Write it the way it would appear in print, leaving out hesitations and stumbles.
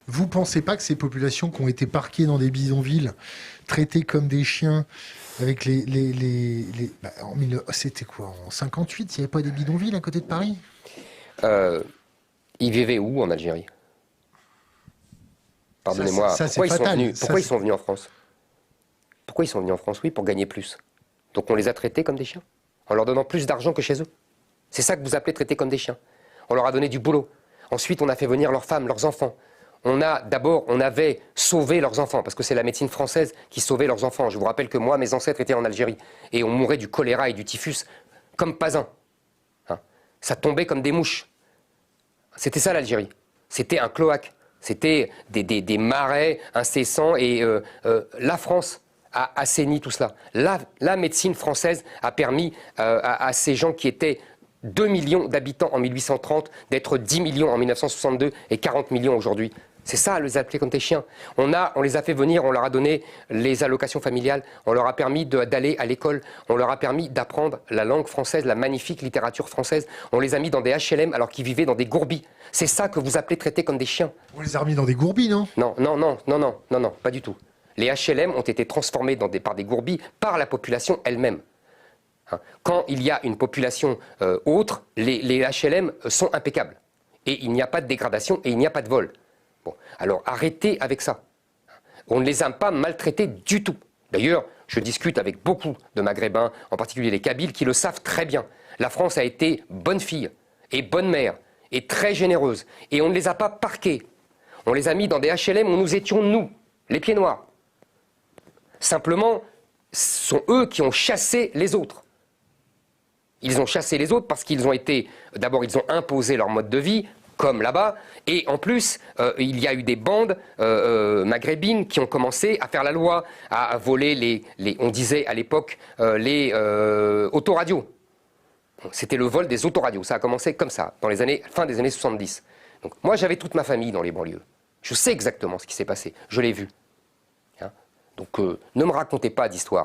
Vous pensez pas que ces populations qui ont été parquées dans des bidonvilles, traitées comme des chiens, avec c'était quoi, en 58, il n'y avait pas des bidonvilles à côté de Paris? Ils vivaient où en Algérie? Pardonnez-moi, C'est fatal. pourquoi ils sont venus en France? Pourquoi ils sont venus en France? Oui, pour gagner plus. Donc on les a traités comme des chiens, en leur donnant plus d'argent que chez eux. C'est ça que vous appelez traiter comme des chiens. On leur a donné du boulot. Ensuite, on a fait venir leurs femmes, leurs enfants. On avait sauvé leurs enfants, parce que c'est la médecine française qui sauvait leurs enfants. Je vous rappelle que moi, mes ancêtres étaient en Algérie, et on mourait du choléra et du typhus comme pas un. Hein. Ça tombait comme des mouches. C'était ça l'Algérie. C'était un cloaque. C'était des marais incessants, et la France a assaini tout cela. La médecine française a permis à ces gens qui étaient 2 millions d'habitants en 1830 d'être 10 millions en 1962 et 40 millions aujourd'hui. C'est ça, les appeler comme des chiens. On les a fait venir, on leur a donné les allocations familiales, on leur a permis d'aller à l'école, on leur a permis d'apprendre la langue française, la magnifique littérature française. On les a mis dans des HLM alors qu'ils vivaient dans des gourbis. C'est ça que vous appelez traiter comme des chiens. On les a remis dans des gourbis, non? Non, pas du tout. Les HLM ont été transformés par des gourbis par la population elle-même. Quand il y a une population autre, les HLM sont impeccables. Et il n'y a pas de dégradation et il n'y a pas de vol. Bon, alors arrêtez avec ça. On ne les a pas maltraités du tout. D'ailleurs, je discute avec beaucoup de Maghrébins, en particulier les Kabyles, qui le savent très bien. La France a été bonne fille et bonne mère et très généreuse. Et on ne les a pas parqués. On les a mis dans des HLM où nous étions, nous, les pieds noirs. Simplement, ce sont eux qui ont chassé les autres. Ils ont chassé les autres parce qu'ils ont été... D'abord, ils ont imposé leur mode de vie, comme là-bas, et en plus, il y a eu des bandes maghrébines qui ont commencé à faire la loi, à voler on disait à l'époque, les autoradios. C'était le vol des autoradios, ça a commencé comme ça, dans fin des années 70. Donc, moi, j'avais toute ma famille dans les banlieues. Je sais exactement ce qui s'est passé, je l'ai vu. Hein. Donc, ne me racontez pas d'histoire.